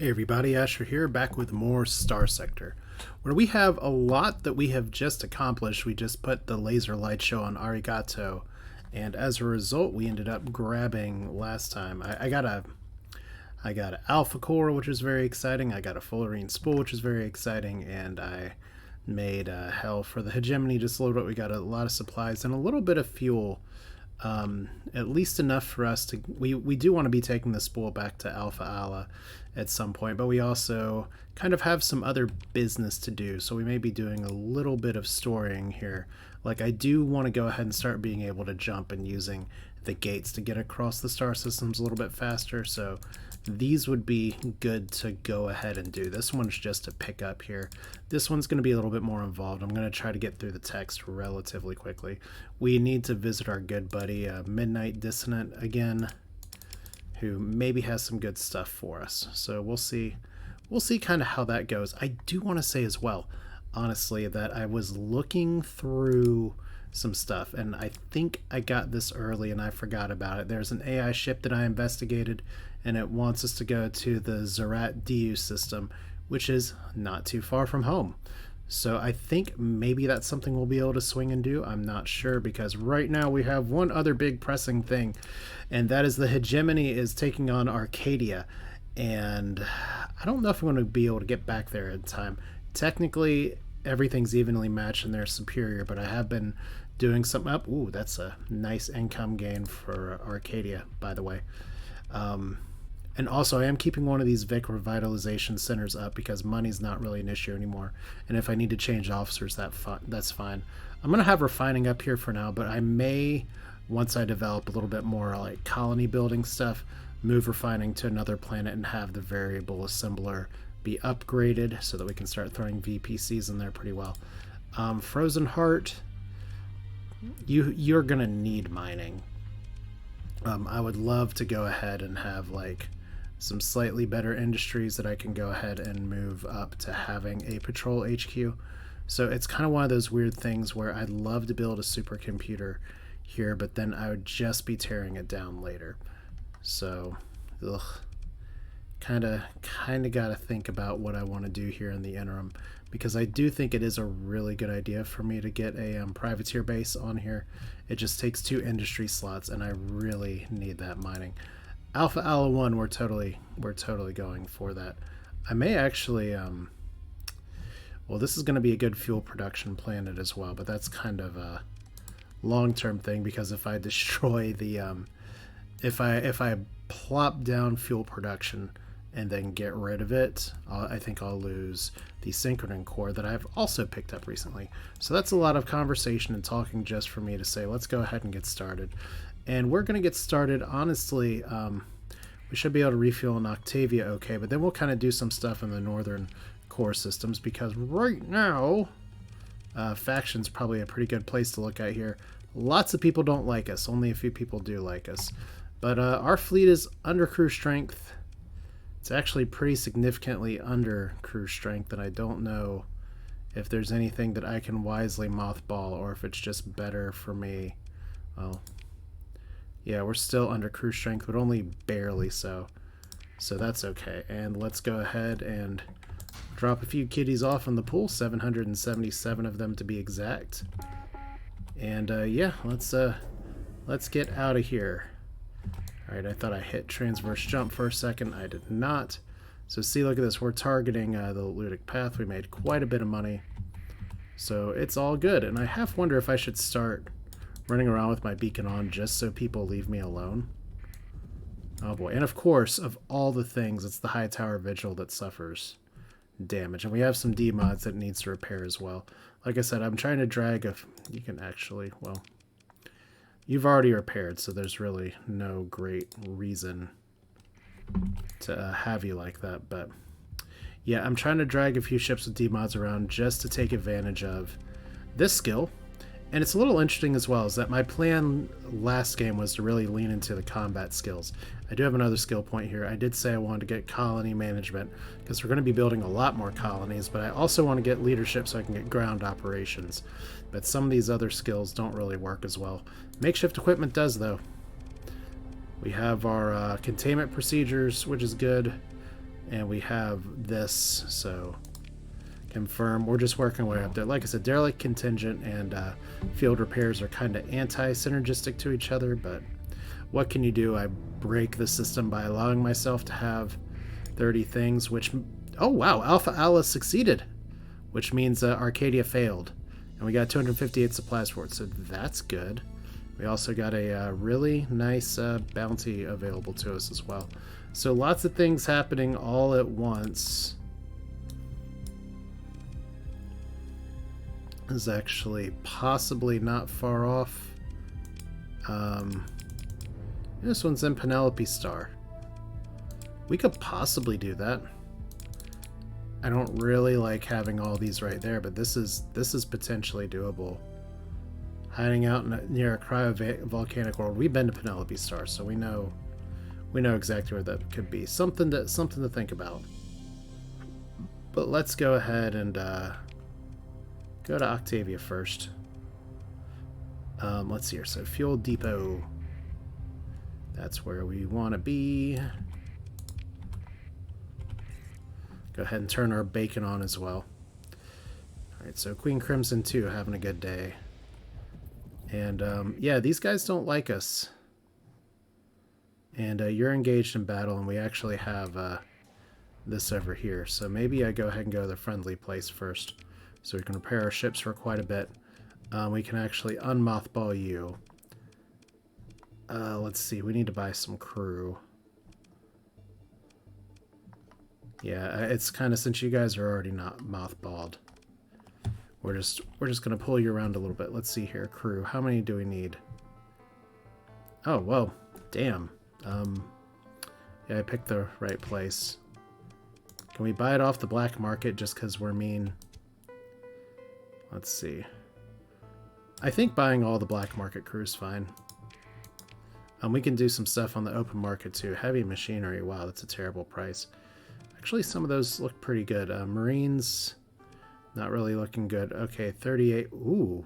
Hey everybody, Asher here, back with more Starsector, where we have a lot that we have just accomplished. We just put the laser light show on Arigato, and as a result, we ended up grabbing last time. I got an alpha core, which is very exciting. I got a fullerene spool, which is very exciting, and I made hell for the hegemony. Just a little bit. We got a lot of supplies and a little bit of fuel. At least enough for us to we do want to be taking the spool back to Alpha Ala at some point, but we also kind of have some other business to do, so we may be doing a little bit of storing here. Like, I do want to go ahead and start being able to jump and using the gates to get across the star systems a little bit faster, so these would be good to go ahead and do. This one's just to pick up here. This one's going to be a little bit more involved. I'm going to try to get through the text relatively quickly. We need to visit our good buddy Midnight Dissonant again, who maybe has some good stuff for us. So we'll see kind of how that goes. I do want to say as well, honestly, that I was looking through some stuff, and I think I got this early and I forgot about it. There's an AI ship that I investigated, and it wants us to go to the Zerat DU system, which is not too far from home. So I think maybe that's something we'll be able to swing and do. I'm not sure, because right now we have one other big pressing thing, and that is the hegemony is taking on Arcadia, and I don't know if I'm going to be able to get back there in time. Technically, everything's evenly matched and they're superior, but I have been doing something up. Ooh, that's a nice income gain for Arcadia, by the way. And also, I am keeping one of these VIC revitalization centers up because money's not really an issue anymore. And if I need to change officers, that's fine. I'm going to have refining up here for now, but I may, once I develop a little bit more like colony building stuff, move refining to another planet and have the variable assembler be upgraded so that we can start throwing VPCs in there pretty well. Frozen Heart, you're going to need mining. I would love to go ahead and have like some slightly better industries that I can go ahead and move up to having a patrol HQ. So it's kind of one of those weird things where I'd love to build a supercomputer here, but then I would just be tearing it down later. So, kind of got to think about what I want to do here in the interim, because I do think it is a really good idea for me to get a privateer base on here. It just takes 2 industry slots, and I really need that mining. Alpha Ala 1, we're totally going for that. I may actually, well, this is going to be a good fuel production planet as well, but that's kind of a long-term thing, because if I destroy the, if I plop down fuel production and then get rid of it, I think I'll lose the synchronin core that I've also picked up recently. So that's a lot of conversation and talking just for me to say, let's go ahead and get started. And we're going to get started, honestly, we should be able to refuel in Octavia okay, but then we'll kind of do some stuff in the northern core systems, because right now, faction's probably a pretty good place to look at here. Lots of people don't like us, only a few people do like us. But our fleet is under crew strength. It's actually pretty significantly under crew strength, and I don't know if there's anything that I can wisely mothball, or if it's just better for me. Well, yeah, we're still under crew strength, but only barely so. So that's okay. And let's go ahead and drop a few kiddies off in the pool, 777 of them to be exact. And yeah, let's get out of here. Alright, I thought I hit transverse jump for a second. I did not. So see, look at this. We're targeting the Ludic Path. We made quite a bit of money. So it's all good. And I half wonder if I should start running around with my beacon on just so people leave me alone. Oh boy. And of course, of all the things, it's the High Tower Vigil that suffers damage. And we have some D-mods that it needs to repair as well. Like I said, I'm trying to drag a... You can actually, well... You've already repaired, so there's really no great reason to have you like that. But yeah, I'm trying to drag a few ships with D-mods around just to take advantage of this skill. And it's a little interesting as well, is that my plan last game was to really lean into the combat skills. I do have another skill point here. I did say I wanted to get colony management, because we're going to be building a lot more colonies, but I also want to get leadership so I can get ground operations. But some of these other skills don't really work as well. Makeshift equipment does, though. We have our containment procedures, which is good. And we have this, so confirm. We're just working our way up there. Like I said, derelict, contingent, and field repairs are kind of anti-synergistic to each other, but what can you do? I break the system by allowing myself to have 30 things, which... Oh, wow, Alpha Alice succeeded, which means Arcadia failed. And we got 258 supplies for it, so that's good. We also got a really nice bounty available to us as well. So lots of things happening all at once. This is actually possibly not far off. This one's in Penelope Star. We could possibly do that. I don't really like having all these right there, but this is potentially doable. Hiding out near a cryovolcanic world. We've been to Penelope Star, so we know exactly where that could be. Something to think about. But let's go ahead and go to Octavia first. Let's see here. So fuel depot. That's where we want to be. Go ahead and turn our bacon on as well. Alright, so Queen Crimson 2 having a good day. And yeah, these guys don't like us. And you're engaged in battle, and we actually have this over here. So maybe I go ahead and go to the friendly place first, so we can repair our ships for quite a bit. We can actually unmothball you. Let's see, we need to buy some crew. Yeah, it's kind of, since you guys are already not mothballed, we're just gonna pull you around a little bit. Let's see here, crew. How many do we need? Oh, whoa, damn. Yeah, I picked the right place. Can we buy it off the black market just because we're mean? Let's see. I think buying all the black market crew's fine. We can do some stuff on the open market too. Heavy machinery. Wow, that's a terrible price. Actually, some of those look pretty good. Marines, not really looking good. Okay, 38. Ooh.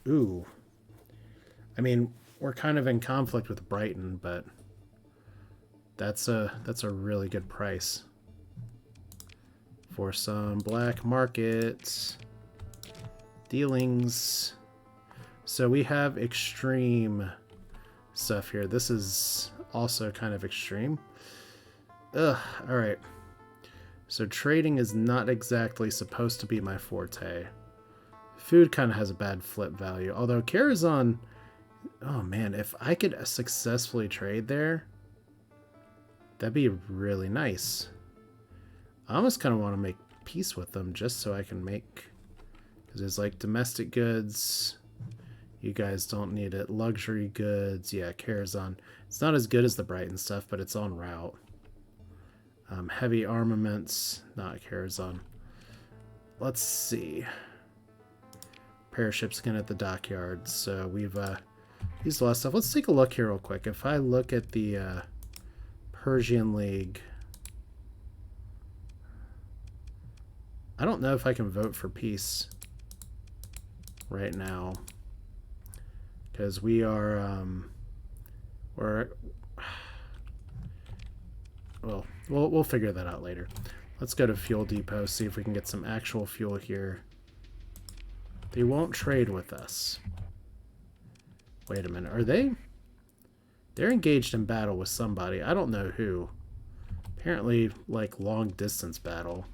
Ooh. I mean, we're kind of in conflict with Brighton, but that's a really good price for some black market dealings. So we have extreme stuff here. This is also kind of extreme. Ugh, alright. So trading is not exactly supposed to be my forte. Food kind of has a bad flip value. Although Karazhan... Oh man, if I could successfully trade there, that'd be really nice. I almost kind of want to make peace with them just so I can make... Because there's like domestic goods. You guys don't need it. Luxury goods. Yeah, Karazhan. It's not as good as the Brighton stuff, but it's en route. Heavy armaments, not Karazhan. Let's see. Repair ships again at the dockyard. So we've used a lot of stuff. Let's take a look here real quick. If I look at the Persian League, I don't know if I can vote for peace right now, because we are well, we'll figure that out later. Let's go to fuel depot, see if we can get some actual fuel here. They won't trade with us. Wait a minute, are they? They're engaged in battle with somebody. I don't know who. Apparently, like, long distance battle.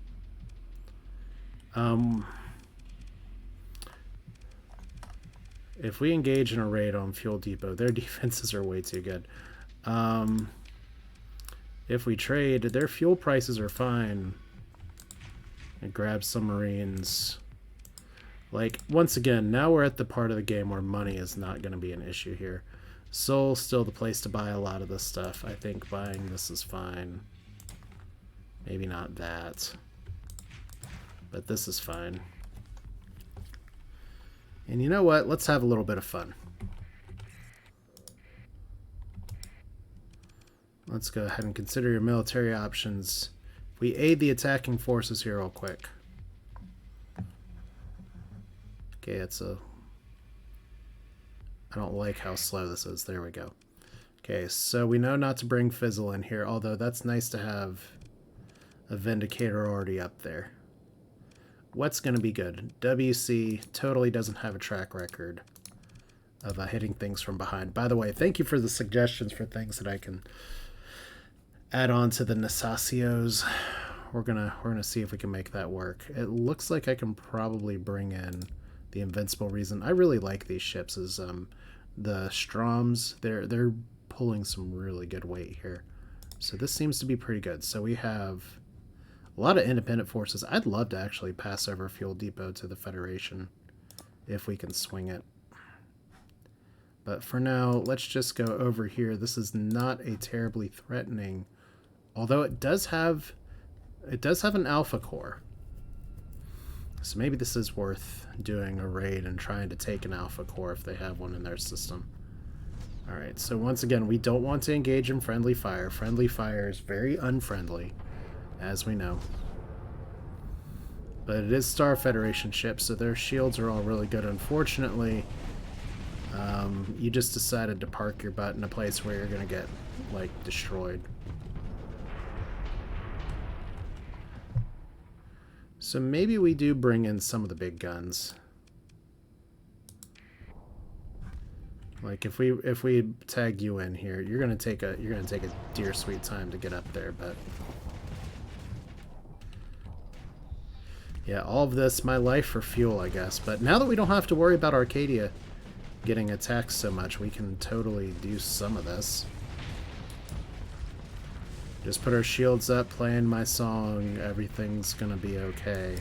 If we engage in a raid on fuel depot, their defenses are way too good. If we trade, their fuel prices are fine. And grab some Marines. Like, once again, now we're at the part of the game where money is not going to be an issue here. Seoul's still the place to buy a lot of this stuff. I think buying this is fine. Maybe not that. But this is fine. And you know what? Let's have a little bit of fun. Let's go ahead and consider your military options. We aid the attacking forces here real quick. Okay, it's a... I don't like how slow this is. There we go. Okay, so we know not to bring Fizzle in here, although that's nice to have a Vindicator already up there. What's going to be good? WC totally doesn't have a track record of hitting things from behind. By the way, thank you for the suggestions for things that I can add on to the Nasacios. We're gonna see if we can make that work. It looks like I can probably bring in the Invincible Reason. I really like these ships as the Stroms. They're pulling some really good weight here. So this seems to be pretty good. So we have a lot of independent forces. I'd love to actually pass over Fuel Depot to the Federation if we can swing it. But for now, let's just go over here. This is not a terribly threatening, although it does have an Alpha Core. So maybe this is worth doing a raid and trying to take an Alpha Core if they have one in their system. Alright, so once again, we don't want to engage in friendly fire. Friendly fire is very unfriendly, as we know. But it is Star Federation ships, so their shields are all really good. Unfortunately, you just decided to park your butt in a place where you're going to get, like, destroyed. So maybe we do bring in some of the big guns. Like if we tag you in here, you're gonna take a dear sweet time to get up there, but yeah, all of this, my life for fuel, I guess. But now that we don't have to worry about Arcadia getting attacked so much, we can totally do some of this. Just put our shields up, playing my song, everything's gonna be okay.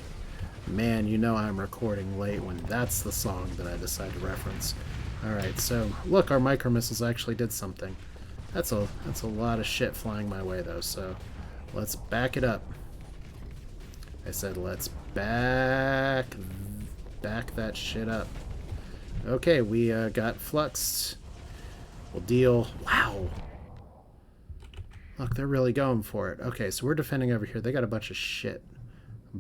Man, you know I'm recording late when that's the song that I decide to reference. Alright, so look, our micro missiles actually did something. That's a lot of shit flying my way though, so let's back it up. I said let's back that shit up. Okay, we got fluxed. We'll deal. Wow. Look, they're really going for it. Okay, so we're defending over here. They got a bunch of shit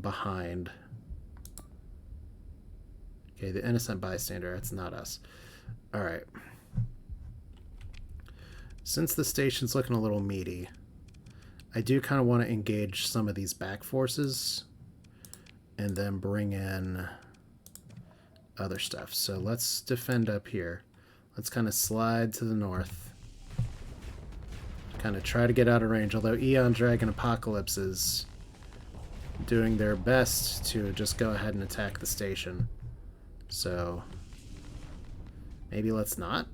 behind. Okay, the innocent bystander. That's not us. Alright. Since the station's looking a little meaty, I do kind of want to engage some of these back forces and then bring in other stuff. So let's defend up here. Let's kind of slide to the north. Kind of try to get out of range, although Eon Dragon Apocalypse is doing their best to just go ahead and attack the station. So maybe let's not.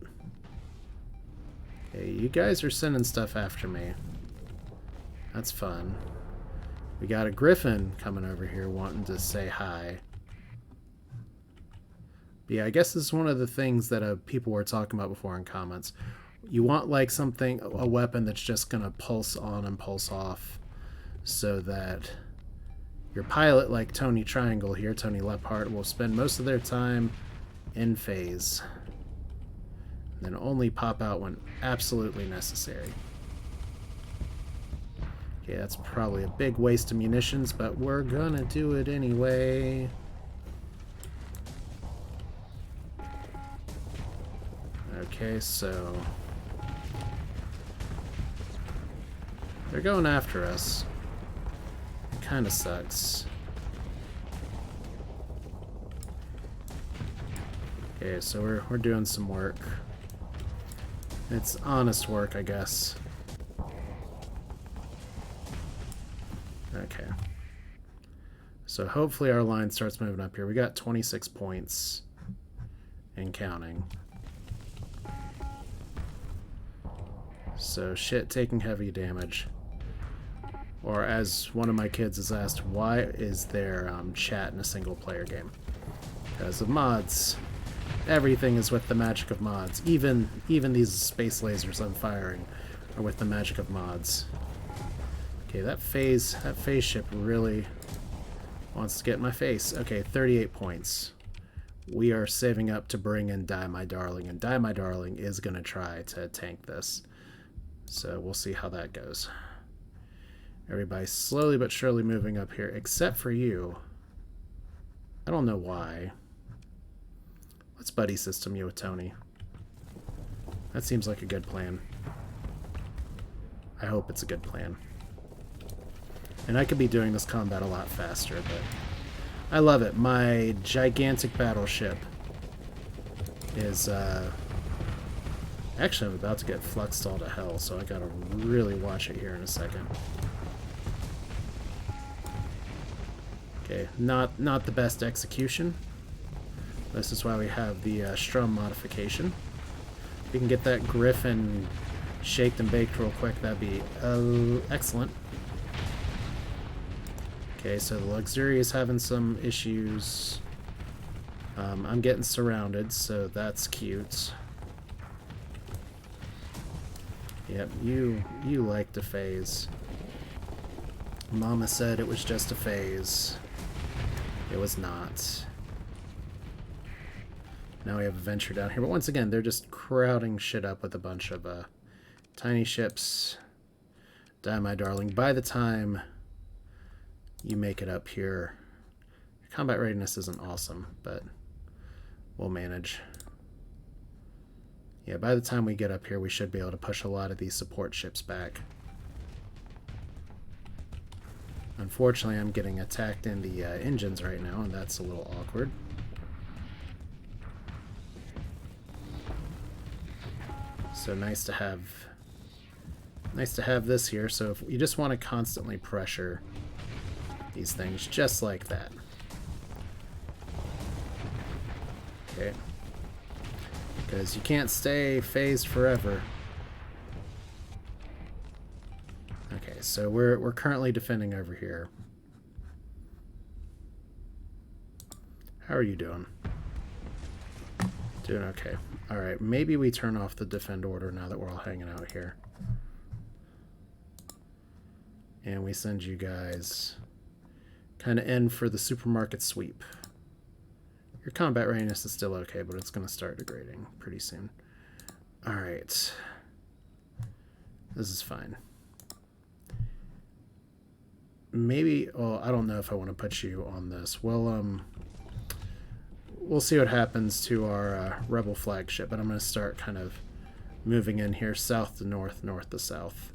Okay, you guys are sending stuff after me. That's fun. We got a Griffin coming over here wanting to say hi. But yeah, I guess this is one of the things that people were talking about before in comments. You want like something, a weapon that's just going to pulse on and pulse off so that your pilot, like Tony Triangle here, Tony Lephart, will spend most of their time in phase. Then only pop out when absolutely necessary. Okay, that's probably a big waste of munitions, but we're gonna do it anyway. Okay, so they're going after us. It kinda sucks. Okay, so we're doing some work. It's honest work, I guess. Okay. So hopefully our line starts moving up here. We got 26 points and counting. So shit taking heavy damage. Or as one of my kids has asked, why is there chat in a single player game? Because of mods. Everything is with the magic of mods. Even these space lasers I'm firing are with the magic of mods. Okay, that phase ship really wants to get in my face. Okay, 38 points. We are saving up to bring in Die My Darling, and Die My Darling is going to try to tank this. So we'll see how that goes. Everybody's slowly but surely moving up here, except for you. I don't know why. Let's buddy system you with Tony. That seems like a good plan. I hope it's a good plan. And I could be doing this combat a lot faster, but I love it. My gigantic battleship is, actually, I'm about to get fluxed all to hell, so I gotta really watch it here in a second. Okay, not the best execution. This is why we have the Strum modification. If we can get that Griffin shaked and baked real quick, that'd be excellent. Okay, so the Luxury is having some issues. I'm getting surrounded, so that's cute. Yep, you like to phase. Mama said it was just a phase. It was not. Now we have a venture down here, but once again, they're just crowding shit up with a bunch of tiny ships. Die, my darling. By the time you make it up here, your combat readiness isn't awesome, but we'll manage. Yeah, by the time we get up here, we should be able to push a lot of these support ships back. Unfortunately, I'm getting attacked in the engines right now, and that's a little awkward. So nice to have this here. So if you just want to constantly pressure these things just like that. Okay. Because you can't stay phased forever. Okay, so we're currently defending over here. How are you doing? Doing okay. Alright, maybe we turn off the defend order now that we're all hanging out here. And we send you guys kind of in for the supermarket sweep. Your combat readiness is still okay, but it's going to start degrading pretty soon. Alright. This is fine. Maybe, well, I don't know if I want to put you on this. Well, we'll see what happens to our rebel flagship, but I'm going to start kind of moving in here south to north, north to south.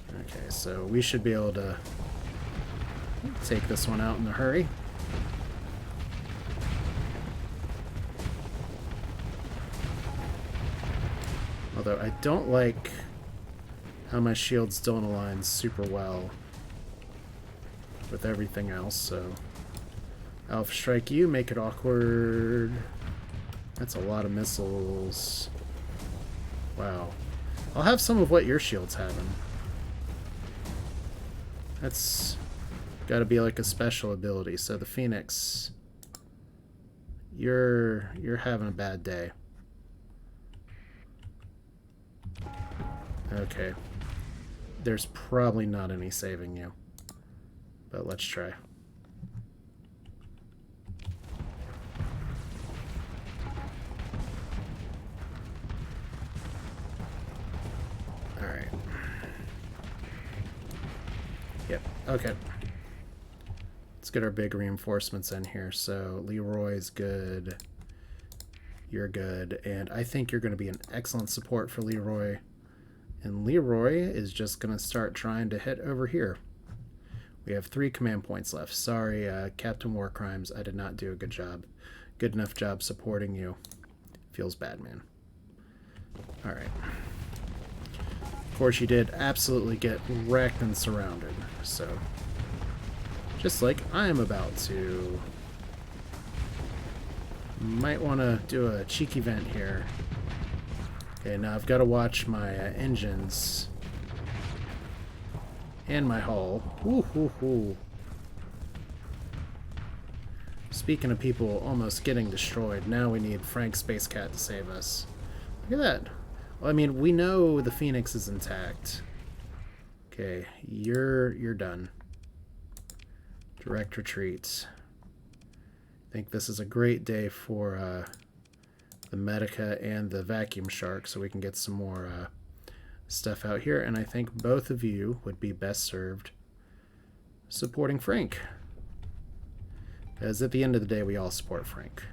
Okay, so we should be able to take this one out in a hurry. Although I don't like how my shields don't align super well with everything else, so Alpha Strike you, make it awkward. That's a lot of missiles. Wow. I'll have some of what your shield's having. That's gotta be like a special ability. So the Phoenix, you're having a bad day. Okay. There's probably not any saving you. But let's try. Alright. Yep, okay. Let's get our big reinforcements in here. So Leroy's good. You're good. And I think you're going to be an excellent support for Leroy. And Leroy is just going to start trying to hit over here. We have 3 command points left. Sorry, Captain War Crimes, I did not do a good job. Good enough job supporting you. Feels bad, man. Alright. Of course, you did absolutely get wrecked and surrounded. So, just like I am about to. Might want to do a cheeky vent here. Okay, now I've got to watch my engines and my hull. Ooh, ooh, ooh. Speaking of people almost getting destroyed, now we need Frank Space Cat to save us. Look at that. Well, I mean, we know the Phoenix is intact. Okay, you're done. Direct retreat. I think this is a great day for the Medica and the Vacuum Shark, so we can get some more stuff out here, and I think both of you would be best served supporting Frank. Because at the end of the day, we all support Frank.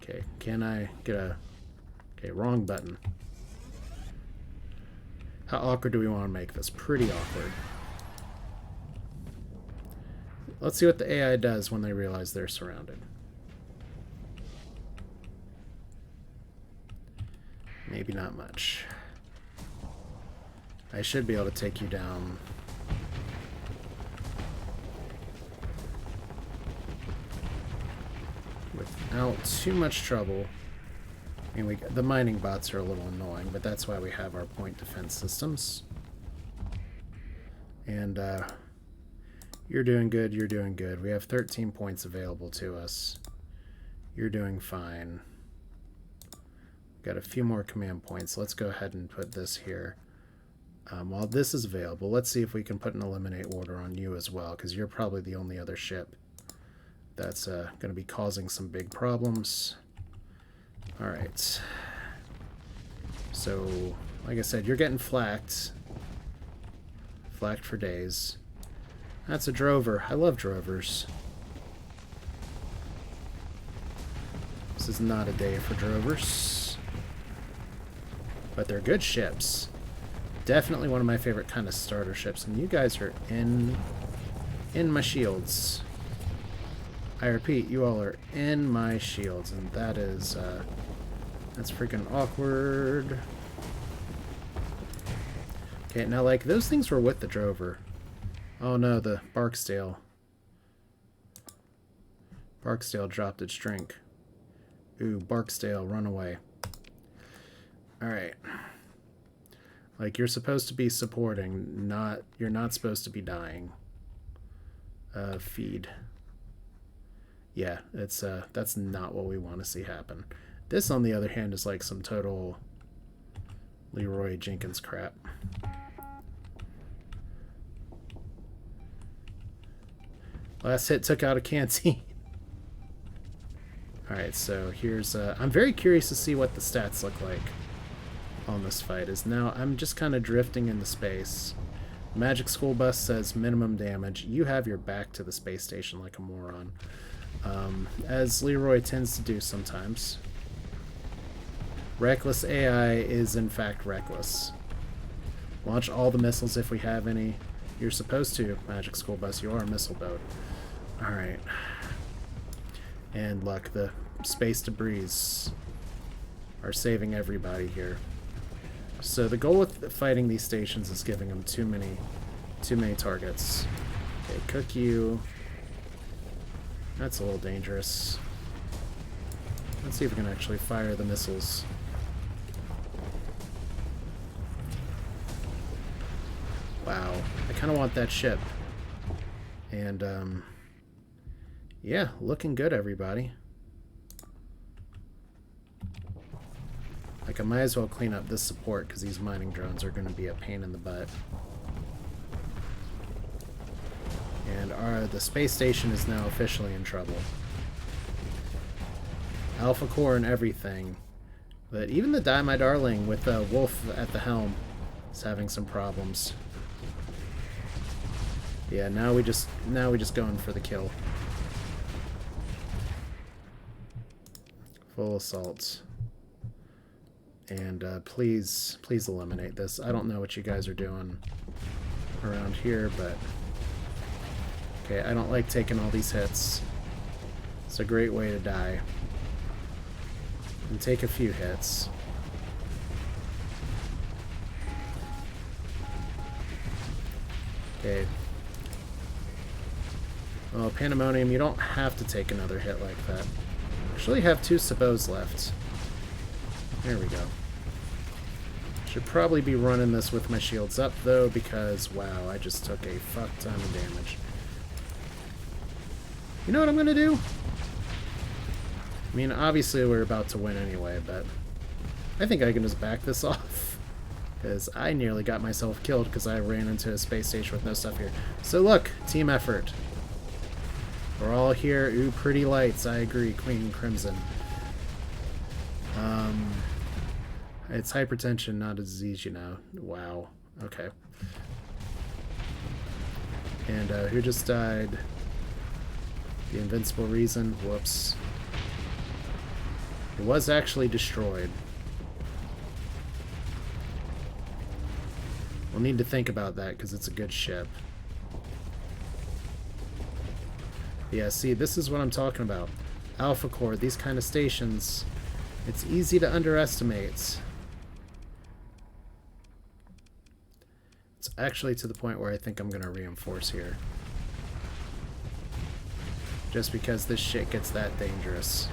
Okay, can I get a Okay, wrong button. How awkward do we want to make this? Pretty awkward. Let's see what the AI does when they realize they're surrounded. Maybe not much. I should be able to take you down. Without too much trouble. I mean, the mining bots are a little annoying, but that's why we have our point defense systems. And you're doing good, you're doing good. We have 13 points available to us. You're doing fine. Got a few more command points. Let's go ahead and put this here. While this is available, let's see if we can put an eliminate order on you as well, because you're probably the only other ship that's going to be causing some big problems. Alright. So, like I said, you're getting flacked. Flacked for days. That's a drover. I love drovers. This is not a day for drovers. But they're good ships. Definitely one of my favorite kind of starter ships. And you guys are in my shields. I repeat, you all are in my shields. And that is, that's freaking awkward. Okay, now, like, those things were with the drover. Oh no, the Barksdale. Barksdale dropped its drink. Ooh, Barksdale, run away. Alright. Like, you're supposed to be supporting, you're not supposed to be dying. Feed. Yeah, it's, that's not what we want to see happen. This, on the other hand, is like some total Leroy Jenkins crap. Last hit took out a canteen. Alright, so here's... I'm very curious to see what the stats look like on this fight. Now, I'm just kind of drifting into space. Magic School Bus says minimum damage. You have your back to the space station like a moron. As Leroy tends to do sometimes. Reckless AI is, in fact, reckless. Launch all the missiles if we have any. You're supposed to, Magic School Bus. You are a missile boat. Alright. And look, the space debris are saving everybody here. So the goal with fighting these stations is giving them too many targets. Okay, cook you. That's a little dangerous. Let's see if we can actually fire the missiles. Wow, I kind of want that ship. And, yeah, looking good, everybody. Like, I might as well clean up this support, because these mining drones are going to be a pain in the butt. And the space station is now officially in trouble. Alpha core and everything. But even the Die My Darling with Wolf at the helm is having some problems. Yeah, now we just going for the kill. Full assault. And please eliminate this. I don't know what you guys are doing around here, but okay, I don't like taking all these hits. It's a great way to die. And take a few hits. Okay. Well, Pandemonium, you don't have to take another hit like that. Actually have 2 Sabos left. There we go. Should probably be running this with my shields up, though, because, wow, I just took a fuck ton of damage. You know what I'm gonna do? I mean, obviously we're about to win anyway, but I think I can just back this off. Because I nearly got myself killed because I ran into a space station with no stuff here. So look, team effort. We're all here. Ooh, pretty lights. I agree. Queen Crimson. It's hypertension, not a disease, you know. Wow. Okay. And who just died? The Invincible Reason. Whoops. It was actually destroyed. We'll need to think about that because it's a good ship. Yeah, see, this is what I'm talking about. Alpha Core, these kind of stations, it's easy to underestimate. It's actually to the point where I think I'm going to reinforce here. Just because this shit gets that dangerous.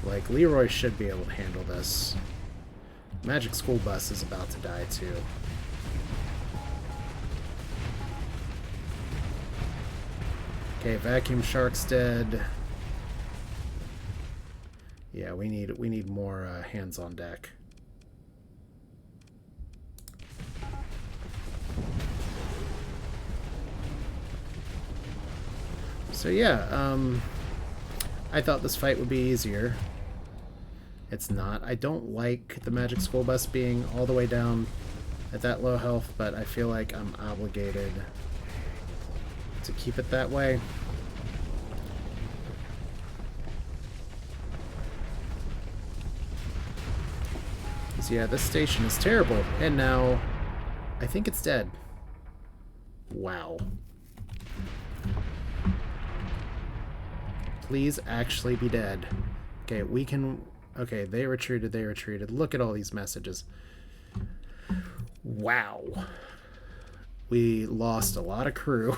Like, Leroy should be able to handle this. Magic School Bus is about to die, too. Okay, Vacuum Shark's dead. Yeah, we need more hands on deck. So yeah, I thought this fight would be easier. It's not. I don't like the Magic School Bus being all the way down at that low health, but I feel like I'm obligated to keep it that way. So yeah, this station is terrible, and now I think it's dead. Wow. Please actually be dead. Okay, we can... Okay, they retreated, they retreated. Look at all these messages. Wow. We lost a lot of crew.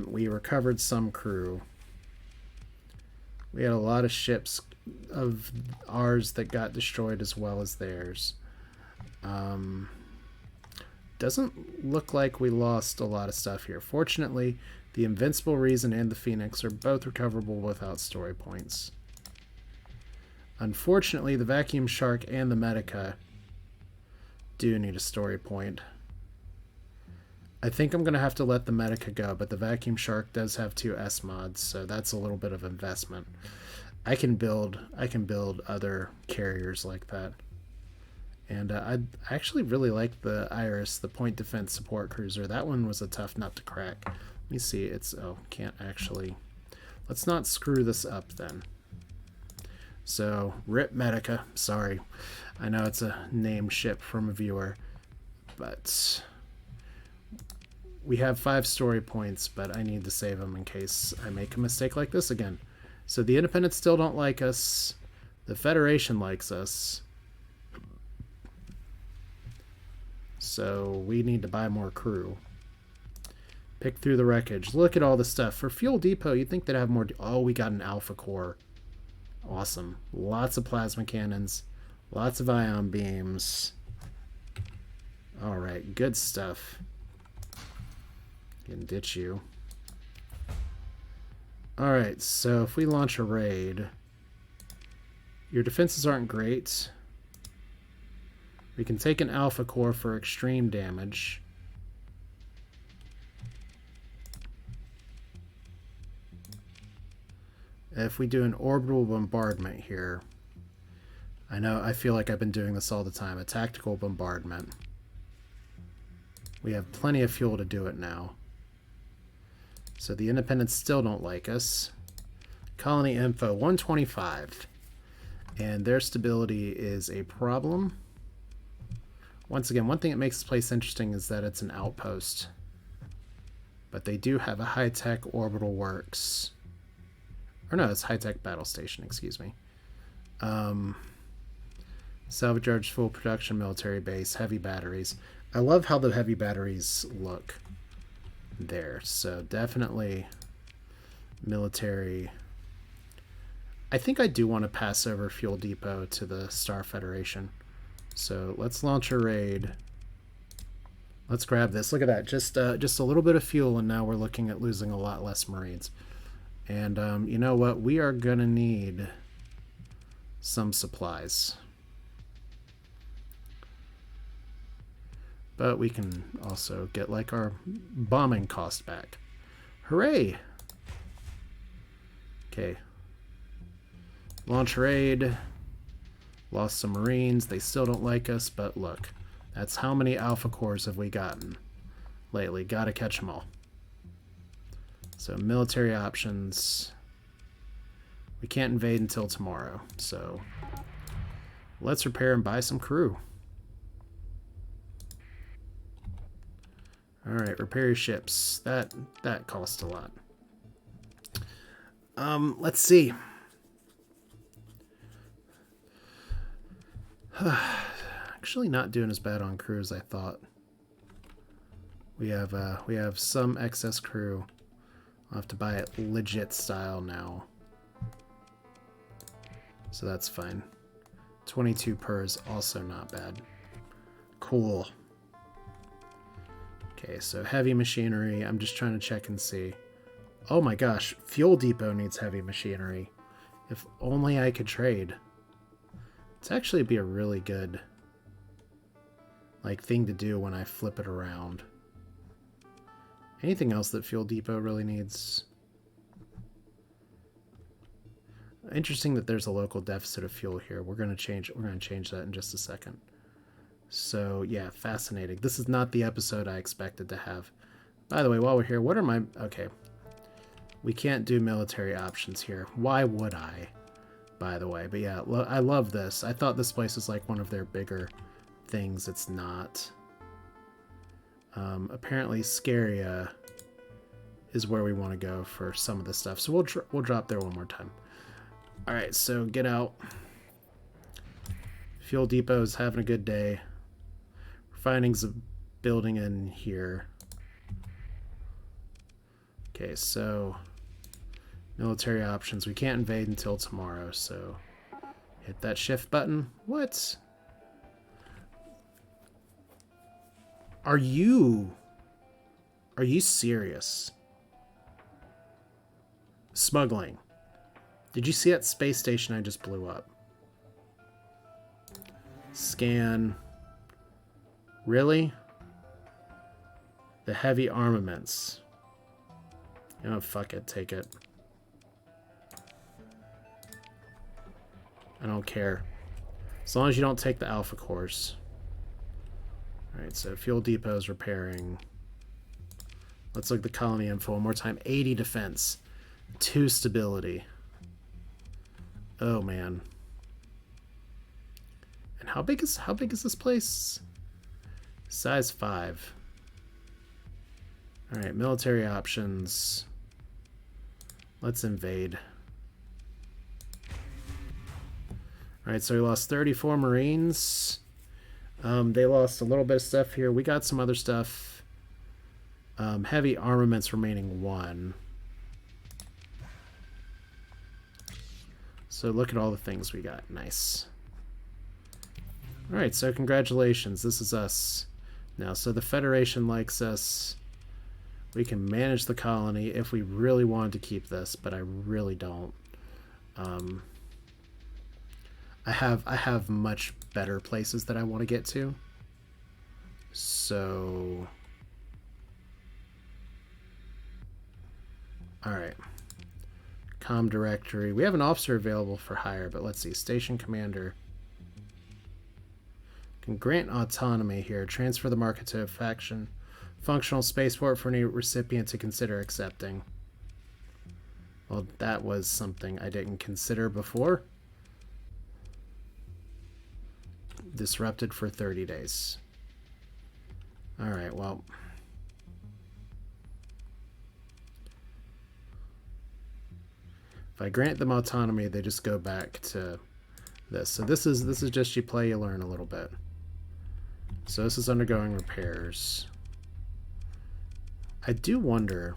We recovered some crew. We had a lot of ships of ours that got destroyed as well as theirs. Doesn't look like we lost a lot of stuff here. Fortunately, the Invincible Reason and the Phoenix are both recoverable without story points. Unfortunately, the Vacuum Shark and the Medica do need a story point. I think I'm going to have to let the Medica go, but the Vacuum Shark does have 2 S mods, so that's a little bit of investment. I can build other carriers like that. And I actually really like the Iris, the Point Defense Support Cruiser. That one was a tough nut to crack. Let me see. It's... Oh, can't actually... Let's not screw this up then. So, RIP Medica. Sorry. I know it's a named ship from a viewer. But... We have 5 story points, but I need to save them in case I make a mistake like this again. So the Independents still don't like us. The Federation likes us. So we need to buy more crew. Pick through the wreckage. Look at all the stuff. For Fuel Depot, you'd think they'd have more... Oh, we got an Alpha Core. Awesome. Lots of plasma cannons. Lots of ion beams. Alright, good stuff. Can ditch you. Alright, so if we launch a raid, your defenses aren't great. We can take an Alpha Core for extreme damage. If we do an orbital bombardment here, I feel like I've been doing this all the time, a tactical bombardment. We have plenty of fuel to do it now. So the Independents still don't like us. Colony info 125. And their stability is a problem. Once again, one thing that makes this place interesting is that it's an outpost. But they do have a high-tech orbital works. Or no, it's high-tech battle station, excuse me. Salvage yard, full production military base, heavy batteries. I love how the heavy batteries look there. So definitely military. I think I do want to pass over Fuel Depot to the Star Federation. So let's launch a raid. Let's grab this. Look at that. Just a little bit of fuel, and now we're looking at losing a lot less Marines. And you know what? We are going to need some supplies. But we can also get like our bombing cost back. Hooray! Okay. Launch raid. Lost some Marines. They still don't like us, but look. That's how many Alpha Cores have we gotten lately. Gotta catch them all. So military options. We can't invade until tomorrow. So let's repair and buy some crew. Alright, repair your ships. That costs a lot. Let's see. Actually not doing as bad on crew as I thought. We have some excess crew. I'll have to buy it legit style now. So that's fine. 22 per is also not bad. Cool. Okay, so heavy machinery. I'm just trying to check and see. Oh my gosh, Fuel Depot needs heavy machinery. If only I could trade. It's actually be a really good thing to do when I flip it around. Anything else that Fuel Depot really needs? Interesting that there's a local deficit of fuel here. We're gonna change that in just a second. So yeah, fascinating. This is not the episode I expected to have. By the way, while we're here, what are my... Okay. We can't do military options here. Why would I? By the way. But yeah, I love this. I thought this place was like one of their bigger things. It's not. Apparently Scaria is where we want to go for some of the stuff. So we'll drop there one more time. Alright, so get out. Fuel Depot's having a good day. Refining's a building in here. Okay, so military options. We can't invade until tomorrow, so hit that shift button. What? Are you serious? Smuggling. Did you see that space station I just blew up? Scan. Really? The heavy armaments. You know, fuck it. Take it. I don't care. As long as you don't take the alpha cores. Alright, so Fuel Depot is repairing. Let's look at the colony info one more time. 80 defense. 2 stability. Oh man. And how big is this place? Size 5. Alright, military options. Let's invade. Alright, so we lost 34 Marines. They lost a little bit of stuff here. We got some other stuff. Heavy armaments remaining 1. So look at all the things we got. Nice. Alright, so congratulations. This is us. Now, so the Federation likes us. We can manage the colony if we really wanted to keep this, but I really don't. I have much better places that I want to get to. So... Alright. Com directory. We have an officer available for hire, but let's see. Station commander. Can grant autonomy here. Transfer the market to a faction. Functional spaceport for any recipient to consider accepting. Well, that was something I didn't consider before. Disrupted for 30 days. Alright, well... If I grant them autonomy, they just go back to this. So this is just you play, you learn a little bit. So this is undergoing repairs. I do wonder...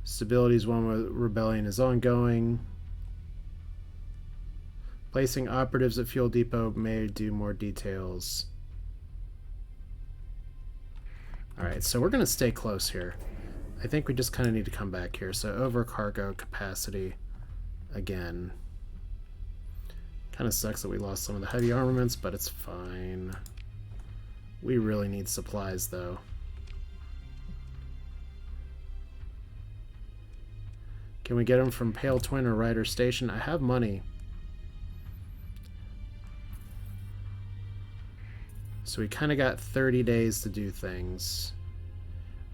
Stability is one where rebellion is ongoing. Placing operatives at Fuel Depot may do more details. Alright, so we're going to stay close here. I think we just kind of need to come back here. So over cargo capacity again. Kind of sucks that we lost some of the heavy armaments, but it's fine. We really need supplies, though. Can we get them from Pale Twin or Ryder Station? I have money. So we kind of got 30 days to do things.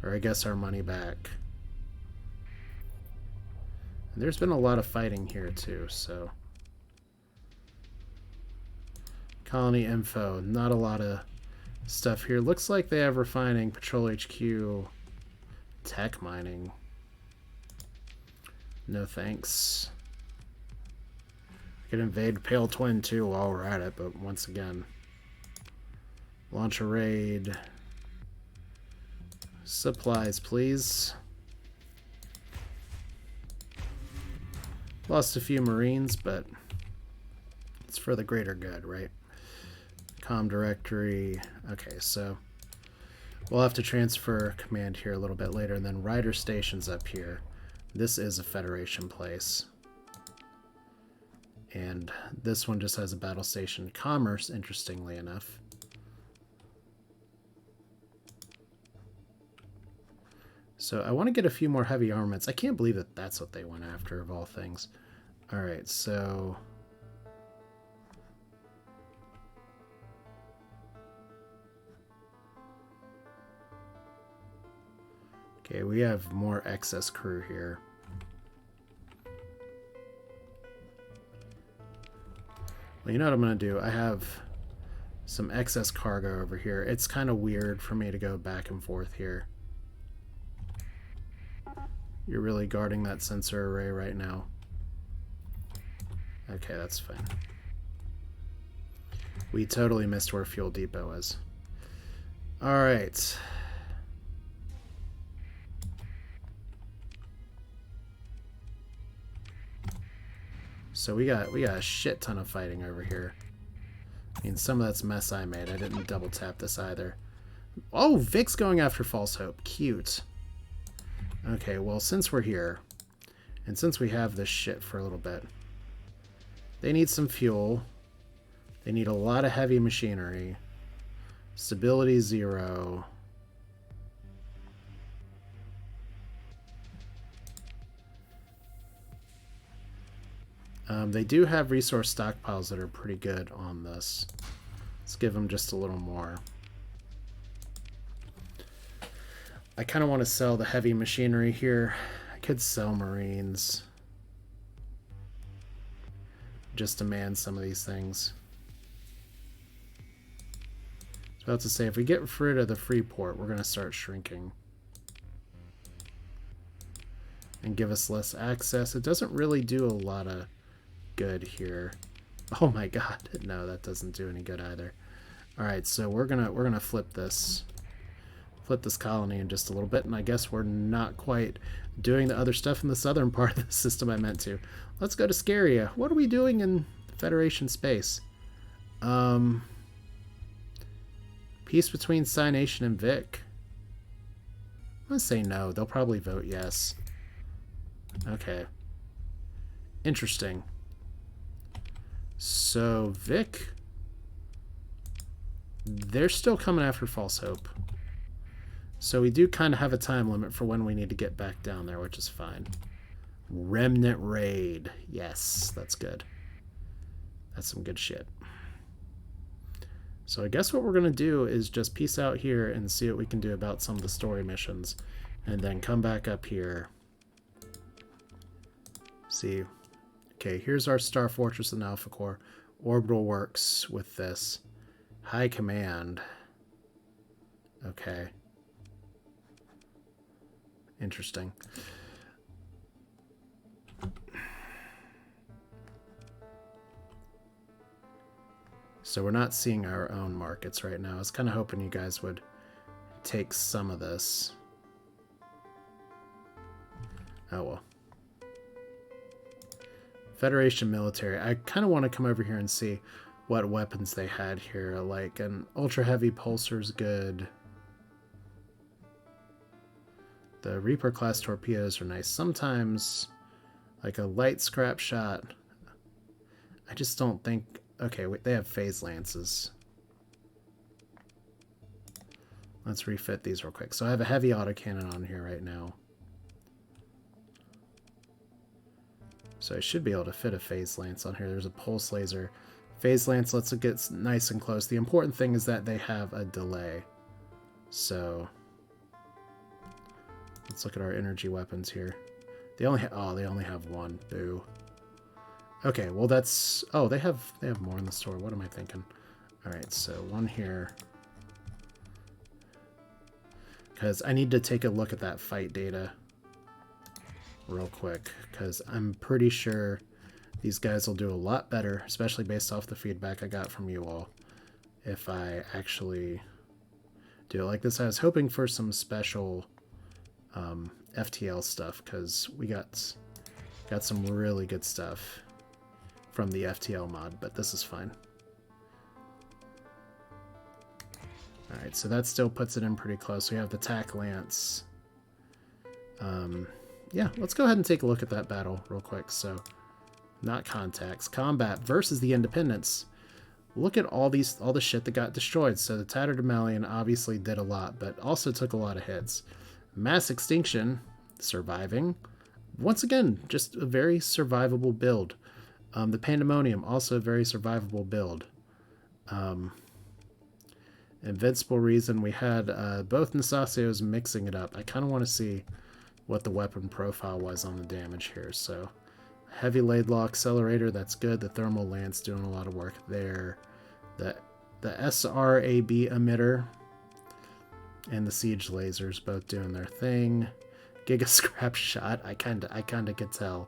Or I guess our money back. And there's been a lot of fighting here too, so... Colony info. Not a lot of stuff here. Looks like they have refining, patrol HQ, tech mining. No thanks. I could invade Pale Twin too while we're at it, but once again. Launch a raid. Supplies, please. Lost a few Marines, but it's for the greater good, right? Com directory. Okay, so we'll have to transfer command here a little bit later, and then Rider Station's up here. This is a Federation place. And this one just has a battle station. Commerce, interestingly enough. So I want to get a few more heavy armaments. I can't believe that that's what they went after, of all things. All right, so... okay, we have more excess crew here. Well, you know what I'm going to do? I have some excess cargo over here. It's kind of weird for me to go back and forth here. You're really guarding that sensor array right now. Okay, that's fine. We totally missed where Fuel Depot is. Alright. So we got a shit ton of fighting over here. I mean, some of that's mess I made. I didn't double tap this either. Oh, Vic's going after False Hope. Cute. Okay, well, since we're here, and since we have this shit for a little bit, they need some fuel. They need a lot of heavy machinery. Stability 0. They do have resource stockpiles that are pretty good on this. Let's give them just a little more. I kind of want to sell the heavy machinery here. I could sell Marines. Just to man some of these things. I was about to say, if we get rid of the free port, we're going to start shrinking. And give us less access. It doesn't really do a lot of good here. Oh my god. No, that doesn't do any good either. Alright, so we're gonna flip this colony in just a little bit, and I guess we're not quite doing the other stuff in the southern part of the system I meant to. Let's go to Scaria. What are we doing in Federation space? Peace between Psi Nation and VIC. I'm gonna say no. They'll probably vote yes. Okay. Interesting. So, VIC, they're still coming after False Hope. So we do kind of have a time limit for when we need to get back down there, which is fine. Remnant Raid. Yes, that's good. That's some good shit. So I guess what we're going to do is just peace out here and see what we can do about some of the story missions. And then come back up here. See. Okay, here's our Star Fortress and Alpha Core. Orbital works with this. High Command. Okay. Interesting. So we're not seeing our own markets right now. I was kind of hoping you guys would take some of this. Oh well. Federation military. I kind of want to come over here and see what weapons they had here. Like an ultra heavy pulsar's good. The Reaper class torpedoes are nice. Sometimes like a light scrap shot. I just don't think... okay, wait, they have phase lances. Let's refit these real quick. So I have a heavy autocannon on here right now. So I should be able to fit a phase lance on here. There's a pulse laser. Phase lance lets it get nice and close. The important thing is that they have a delay. So let's look at our energy weapons here. They only they only have one. Boo. Okay, well that's... oh, they have more in the store. What am I thinking? Alright, so one here. Because I need to take a look at that fight data real quick, because I'm pretty sure these guys will do a lot better, especially based off the feedback I got from you all, if I actually do it like this. I was hoping for some special FTL stuff, because we got some really good stuff from the FTL mod, but this is fine. Alright, so that still puts it in pretty close. We have the Tack Lance. Yeah, let's go ahead and take a look at that battle real quick. So, not contacts. Combat versus the Independents. Look at all the shit that got destroyed. So the Tatterdemalion obviously did a lot, but also took a lot of hits. Mass Extinction, surviving. Once again, just a very survivable build. The Pandemonium, also a very survivable build. Invincible Reason, we had both Nasacios mixing it up. I kind of want to see what the weapon profile was on the damage here. So, Heavy Laidlaw Accelerator, that's good. The Thermal Lance doing a lot of work there. The SRAB Emitter and the Siege Lasers both doing their thing. Giga Scrap Shot, I kinda could tell.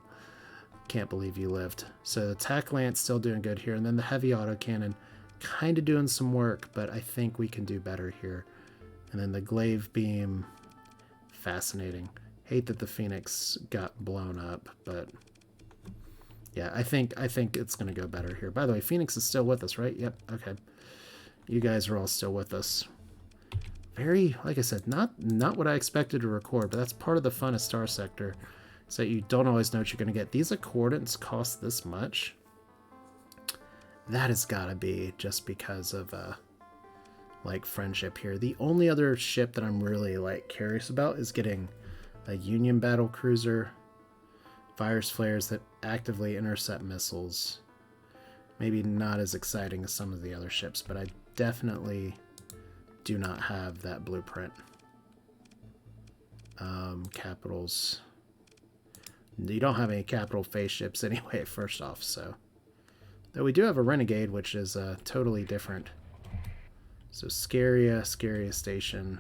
Can't believe you lived. So the Tack Lance still doing good here, and then the Heavy Autocannon kind of doing some work, but I think we can do better here. And then the Glaive Beam, fascinating. Hate that the Phoenix got blown up, but yeah, I think it's gonna go better here. By the way, Phoenix is still with us, right? Yep. Okay. You guys are all still with us. Very, like I said, not what I expected to record, but that's part of the fun of Starsector, so you don't always know what you're gonna get. These Accordants cost this much. That has gotta be just because of like friendship here. The only other ship that I'm really like curious about is getting a Union battle cruiser, fires flares that actively intercept missiles. Maybe not as exciting as some of the other ships, but I definitely do not have that blueprint. Capitals. You don't have any capital phase ships anyway, first off, so. Though we do have a Renegade, which is totally different. So Scaria Station.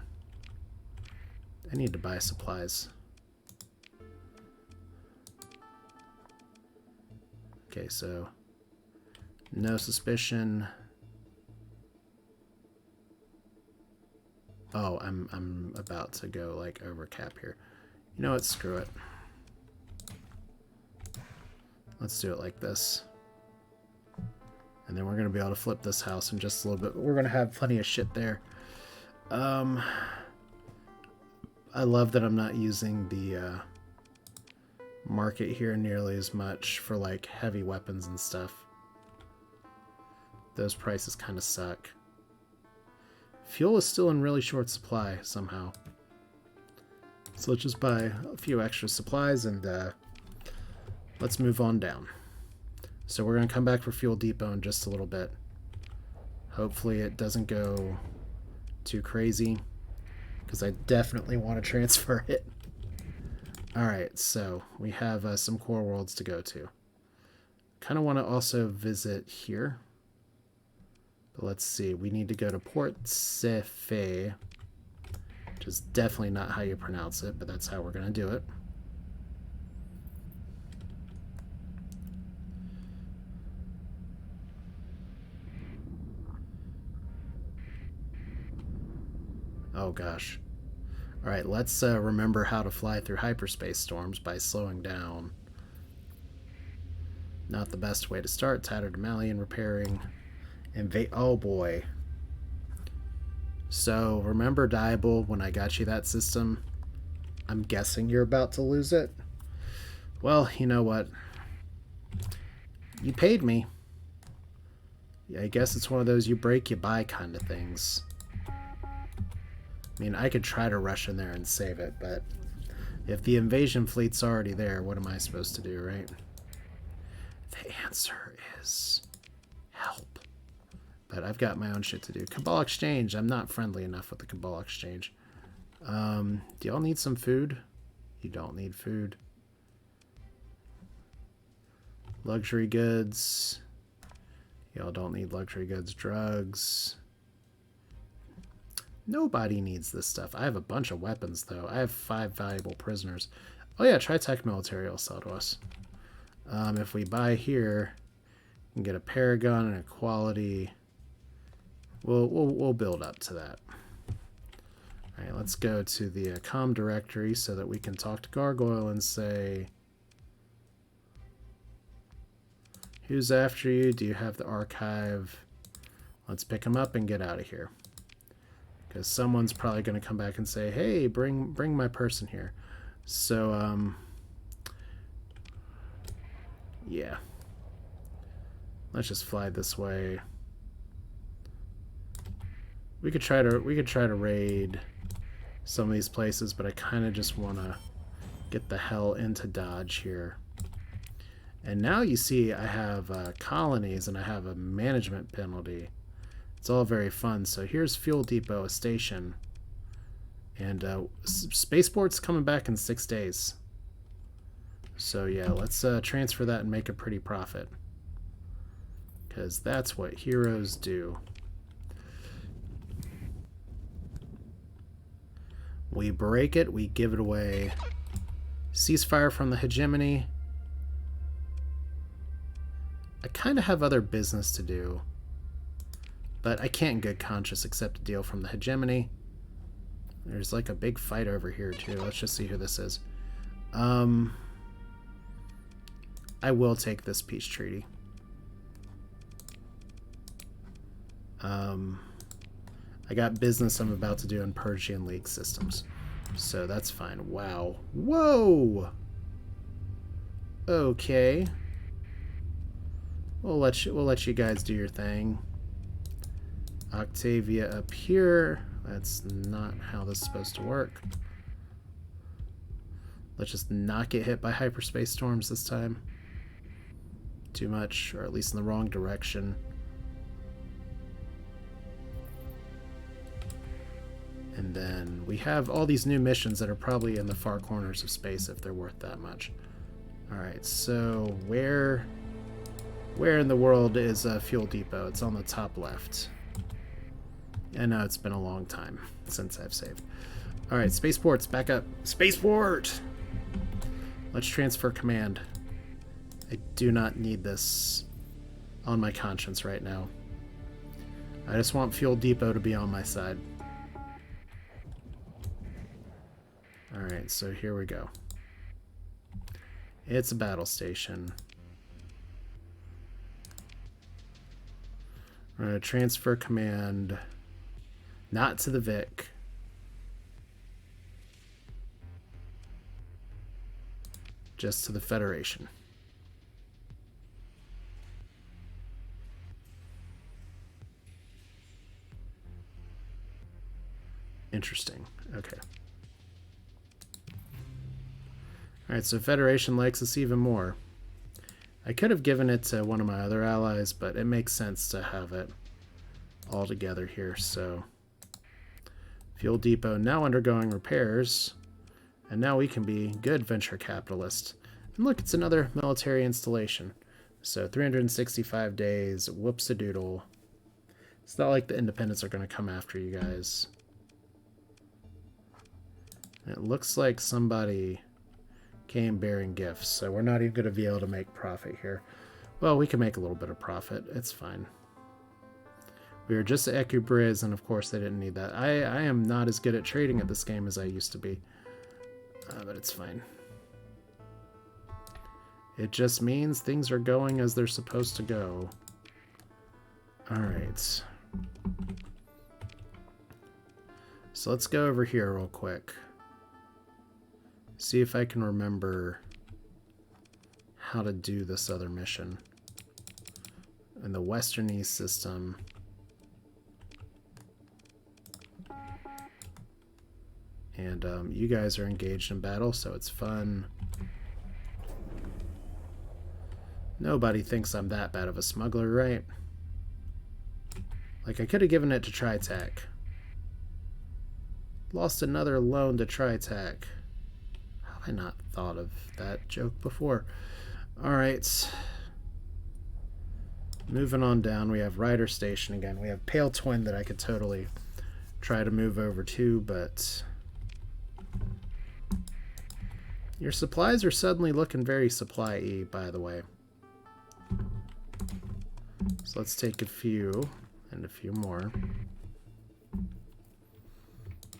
I need to buy supplies. Okay, so no suspicion. Oh, I'm about to go like over cap here. You know what? Screw it. Let's do it like this. And then we're going to be able to flip this house in just a little bit. We're going to have plenty of shit there. I love that I'm not using the market here nearly as much for like heavy weapons and stuff. Those prices kind of suck. Fuel is still in really short supply somehow. So let's just buy a few extra supplies and let's move on down. So we're going to come back for Fuel Depot in just a little bit. Hopefully it doesn't go too crazy, because I definitely want to transfer it. Alright, so we have some core worlds to go to. Kind of want to also visit here. But let's see, we need to go to Port Cefe, which is definitely not how you pronounce it, but that's how we're going to do it. Oh gosh. Alright, let's remember how to fly through hyperspace storms by slowing down. Not the best way to start. Tatterdemalion repairing. Oh boy. So, remember Diable when I got you that system? I'm guessing you're about to lose it? Well, you know what? You paid me. Yeah, I guess it's one of those you break, you buy kind of things. I mean, I could try to rush in there and save it, but if the invasion fleet's already there, what am I supposed to do, right? The answer is help. But I've got my own shit to do. Cabal Exchange. I'm not friendly enough with the Cabal Exchange. Do y'all need some food? You don't need food. Luxury goods. Y'all don't need luxury goods, drugs. Nobody needs this stuff. I have a bunch of weapons, though. I have 5 valuable prisoners. Oh yeah, Tritech military will sell to us. If we buy here, we can get a paragon and a quality. We'll build up to that. All right, let's go to the comm directory so that we can talk to Gargoyle and say, who's after you? Do you have the archive? Let's pick him up and get out of here. Because someone's probably going to come back and say, hey, bring my person here. So, yeah. Let's just fly this way. We could try to raid some of these places, but I kind of just want to get the hell into Dodge here. And now you see I have colonies and I have a management penalty. It's all very fun. So here's Fuel Depot, a station. And Spaceport's coming back in 6 days. So yeah, let's transfer that and make a pretty profit. Because that's what heroes do. We break it, we give it away. Ceasefire from the hegemony. I kind of have other business to do, but I can't in good conscience accept a deal from the hegemony. There's like a big fight over here too. Let's just see who this is. I will take this peace treaty. I got business I'm about to do in Persian League systems, so that's fine. Wow. Whoa! Okay. We'll let you guys do your thing. Octavia up here. That's not how this is supposed to work. Let's just not get hit by hyperspace storms this time. Too much, or at least in the wrong direction. And then we have all these new missions that are probably in the far corners of space if they're worth that much. Alright, so where in the world is Fuel Depot? It's on the top left. I know it's been a long time since I've saved. Alright, Spaceport's back up. Spaceport! Let's transfer command. I do not need this on my conscience right now. I just want Fuel Depot to be on my side. Alright, so here we go. It's a battle station. We're going to transfer command not to the VIC. Just to the Federation. Interesting. Okay. Alright, so Federation likes us even more. I could have given it to one of my other allies, but it makes sense to have it all together here. So, Fuel Depot now undergoing repairs, and now we can be good venture capitalists. And look, it's another military installation. So 365 days, whoops-a-doodle. It's not like the independents are going to come after you guys. And it looks like somebody came bearing gifts, so we're not even going to be able to make profit here. Well, we can make a little bit of profit. It's fine. We were just at Ecubriz, and of course they didn't need that. I am not as good at trading at this game as I used to be. But it's fine. It just means things are going as they're supposed to go. Alright. So let's go over here real quick. See if I can remember how to do this other mission. In the Western East system. And you guys are engaged in battle, so it's fun. Nobody thinks I'm that bad of a smuggler, right? Like, I could have given it to Tritech. Lost another loan to Tritech. How have I not thought of that joke before? Alright. Moving on down, we have Rider Station again. We have Pale Twin that I could totally try to move over to, but your supplies are suddenly looking very supply-y, by the way. So let's take a few and a few more.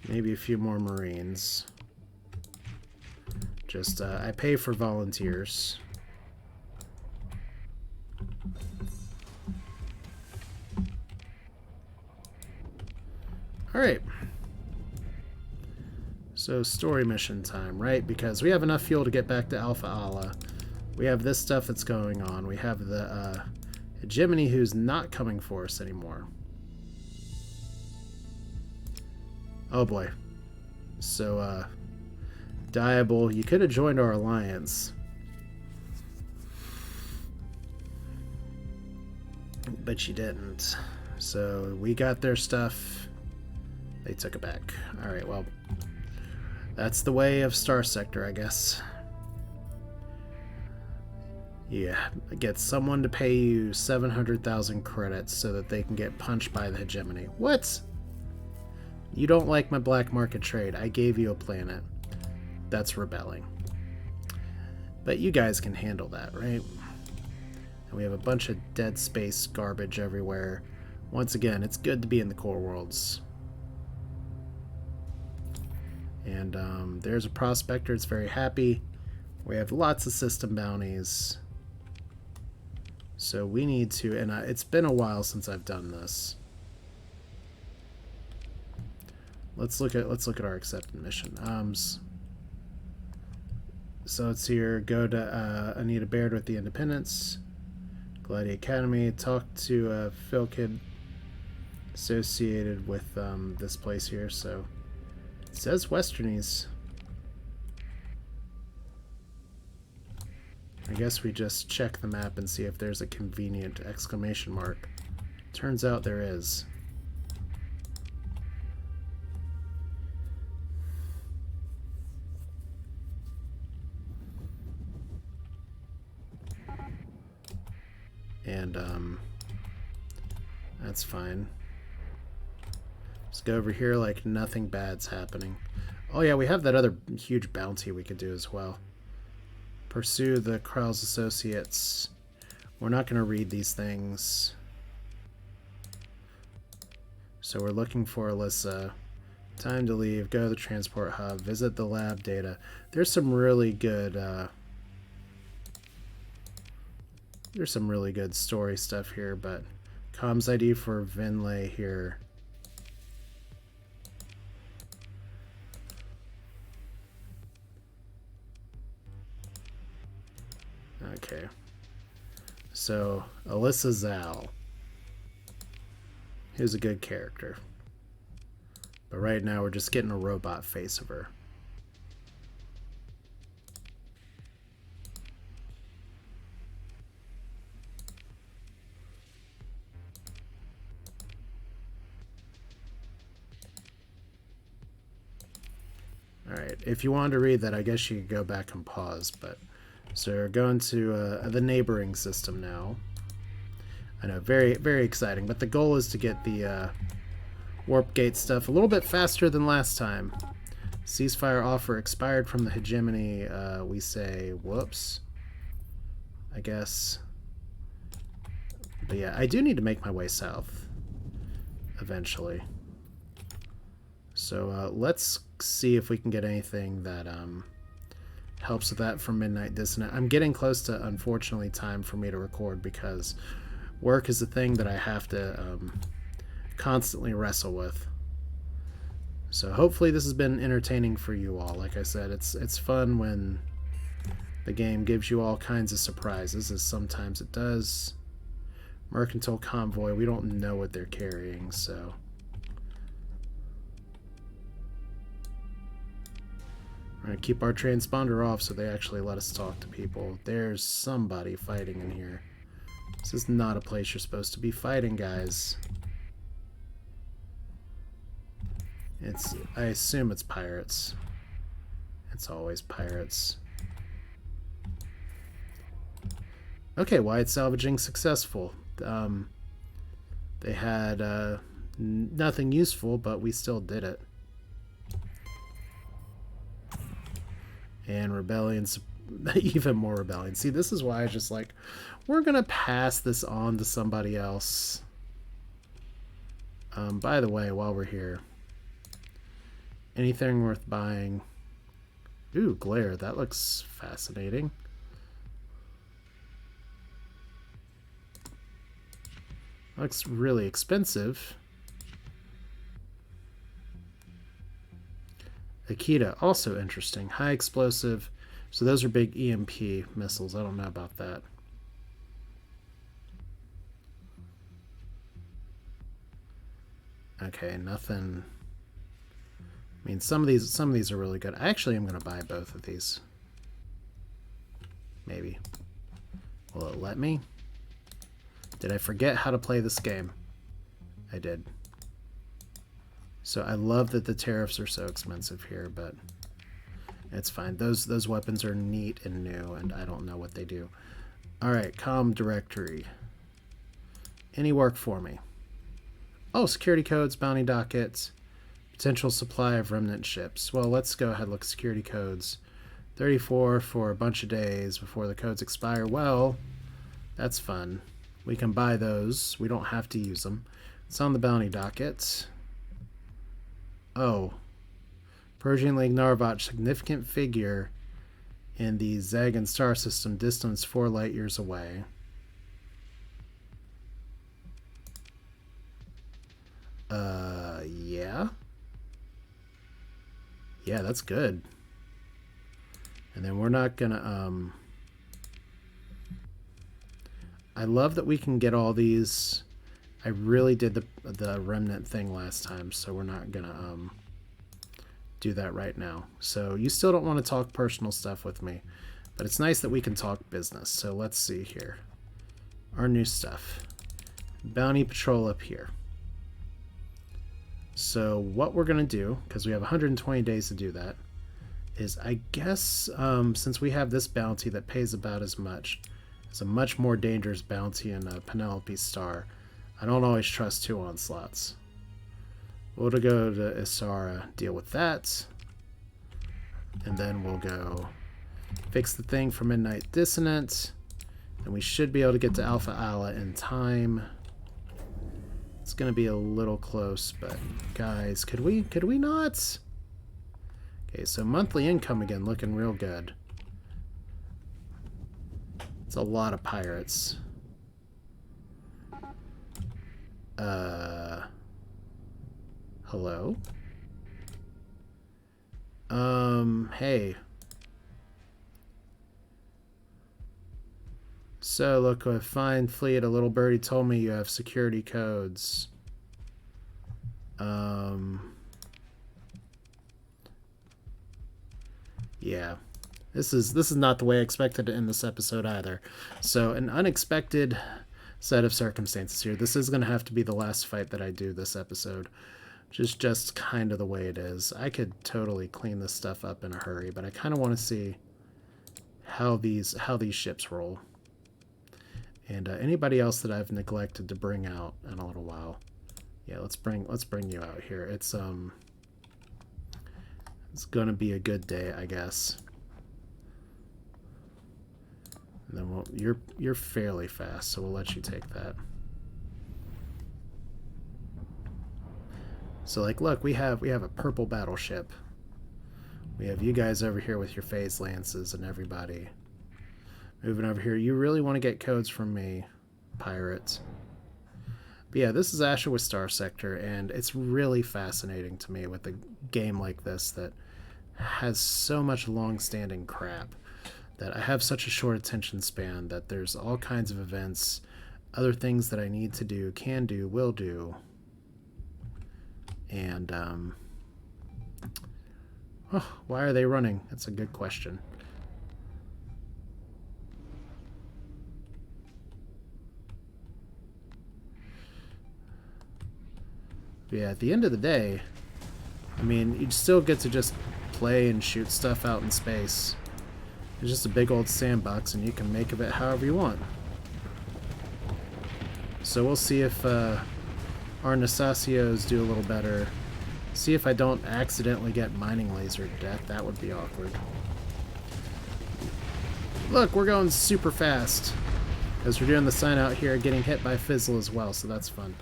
Maybe a few more Marines. Just, I pay for volunteers. Alright. So, story mission time, right? Because we have enough fuel to get back to Alpha Ala. We have this stuff that's going on. We have the hegemony who's not coming for us anymore. Oh boy. So, Diable, you could have joined our alliance. But you didn't. So, we got their stuff. They took it back. Alright, well, that's the way of Starsector, I guess. Yeah, get someone to pay you 700,000 credits so that they can get punched by the hegemony. What? You don't like my black market trade. I gave you a planet. That's rebelling. But you guys can handle that, right? And we have a bunch of dead space garbage everywhere. Once again, it's good to be in the core worlds. And there's a prospector. It's very happy. We have lots of system bounties. So we need to, and it's been a while since I've done this. Let's look at our accepted mission. So it's here. Go to Anita Baird with the Independence, Gladi Academy. Talk to Phil Kid associated with this place here. So it says Westernese. I guess we just check the map and see if there's a convenient exclamation mark. Turns out there is. And that's fine. Let's go over here like nothing bad's happening. Oh yeah, we have that other huge bounty we could do as well. Pursue the Krell's associates. We're not going to read these things. So we're looking for Alyssa. Time to leave. Go to the transport hub. Visit the lab data. There's some really good story stuff here, but comms ID for Vinlay here. Okay. So, Alyssa Zal. Who's a good character. But right now we're just getting a robot face of her. Alright, if you wanted to read that, I guess you could go back and pause, but... So we're going to the neighboring system now. I know, very, very exciting, but the goal is to get the warp gate stuff a little bit faster than last time. Ceasefire offer expired from the hegemony. We say, whoops, I guess. But yeah, I do need to make my way south eventually. So let's see if we can get anything that helps with that from Midnight Dissonant. I'm getting close to, unfortunately, time for me to record because work is a thing that I have to constantly wrestle with. So hopefully this has been entertaining for you all. Like I said, it's fun when the game gives you all kinds of surprises, as sometimes it does. Mercantile Convoy, we don't know what they're carrying, so... We're going to keep our transponder off so they actually let us talk to people. There's somebody fighting in here. This is not a place you're supposed to be fighting, guys. I assume it's pirates. It's always pirates. Okay, wide salvaging successful. They had nothing useful, but we still did it. And rebellions, even more rebellion. See, this is why I just like, we're gonna pass this on to somebody else. By the way, while we're here, anything worth buying? Ooh, glare, that looks fascinating. Looks really expensive. Akita, also interesting. High explosive. So those are big EMP missiles. I don't know about that. Okay, nothing. I mean, some of these are really good. I actually am going to buy both of these. Maybe. Will it let me? Did I forget how to play this game? I did. So I love that the tariffs are so expensive here, but it's fine. Those weapons are neat and new, and I don't know what they do. All right, comm directory. Any work for me? Oh, security codes, bounty dockets, potential supply of remnant ships. Well, let's go ahead and look at security codes. 34 for a bunch of days before the codes expire. Well, that's fun. We can buy those. We don't have to use them. It's on the bounty docket. Oh. Persian League Narvat, significant figure in the Zagan star system, distance 4 light years away. Yeah. Yeah, that's good. And then we're not gonna, I love that we can get all these. I really did the remnant thing last time, so we're not gonna do that right now. So you still don't want to talk personal stuff with me, but it's nice that we can talk business. So let's see here. Our new stuff. Bounty patrol up here. So what we're gonna do, because we have 120 days to do that, is I guess since we have this bounty that pays about as much, it's a much more dangerous bounty in Penelope Star. I don't always trust 2 onslaughts. We'll go to Isara, deal with that. And then we'll go fix the thing for Midnight Dissonant. And we should be able to get to Alpha Ala in time. It's going to be a little close, but guys, could we not? Okay, so monthly income again, looking real good. It's a lot of pirates. Hello? Hey. So, look, a fine fleet, a little birdie told me you have security codes. Yeah. This is not the way I expected to end this episode either. So, an unexpected set of circumstances here. This is going to have to be the last fight that I do this episode. Which is just kind of the way it is. I could totally clean this stuff up in a hurry, but I kind of want to see how these ships roll. And anybody else that I've neglected to bring out in a little while. Yeah, let's bring you out here. It's gonna be a good day, I guess. And then you're fairly fast, so we'll let you take that. So, like, look, we have a purple battleship. We have you guys over here with your phase lances and everybody. Moving over here. You really want to get codes from me, pirates. But yeah, this is Asher with Starsector, and it's really fascinating to me with a game like this that has so much long-standing crap, that I have such a short attention span, that there's all kinds of events, other things that I need to do, can do, will do. And, oh, why are they running? That's a good question. But yeah, at the end of the day, I mean, you still get to just play and shoot stuff out in space. It's just a big old sandbox, and you can make of it however you want. So we'll see if our Nasacios do a little better. See if I don't accidentally get mining laser death. That would be awkward. Look, we're going super fast. Because we're doing the sign out here, getting hit by Fizzle as well, so that's fun.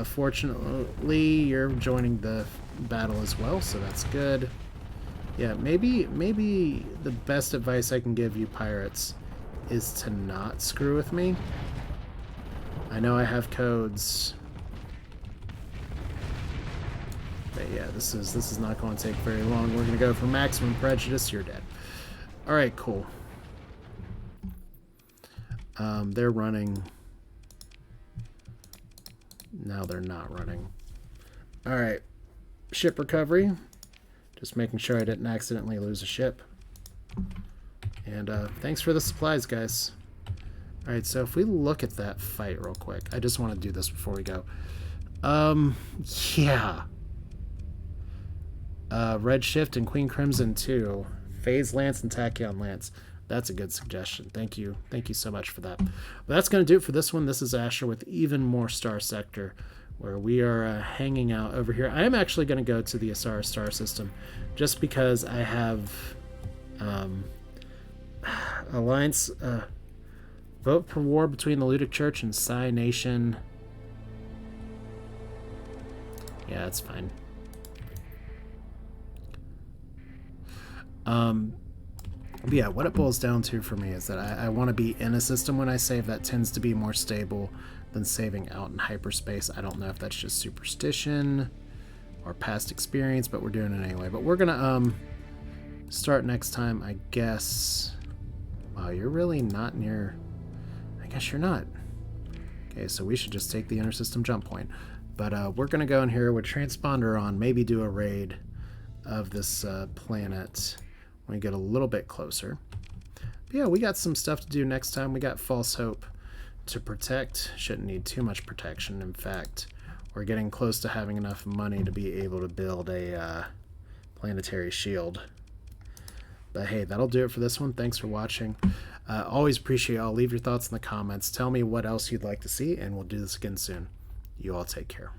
Fortunately, you're joining the battle as well, so that's good. Yeah, maybe the best advice I can give you pirates is to not screw with me. I know I have codes. But yeah, this is not going to take very long. We're going to go for maximum prejudice. You're dead. Alright, cool. They're running. Now they're not running. Alright. Ship recovery. Just making sure I didn't accidentally lose a ship. And thanks for the supplies, guys. Alright, so if we look at that fight real quick. I just want to do this before we go. Yeah. Redshift and Queen Crimson 2. Phase Lance and Tachyon Lance. That's a good suggestion. Thank you. Thank you so much for that. But that's going to do it for this one. This is Asher with even more Starsector, where we are hanging out over here. I am actually going to go to the Asara star system just because I have Alliance vote for war between the Ludic Church and Psy Nation. Yeah, that's fine. But yeah, what it boils down to for me is that I want to be in a system when I save that tends to be more stable than saving out in hyperspace. I don't know if that's just superstition or past experience, but we're doing it anyway. But we're gonna start next time, I guess. Wow, you're really not near. I guess you're not. Okay, so we should just take the intersystem jump point. But we're gonna go in here with transponder on, maybe do a raid of this planet when we get a little bit closer. But yeah, we got some stuff to do next time. We got False Hope to protect. Shouldn't need too much protection. In fact, we're getting close to having enough money to be able to build a planetary shield. But hey, that'll do it for this one. Thanks for watching. Always appreciate y'all. Leave your thoughts in the comments. Tell me what else you'd like to see, and we'll do this again soon. You all take care.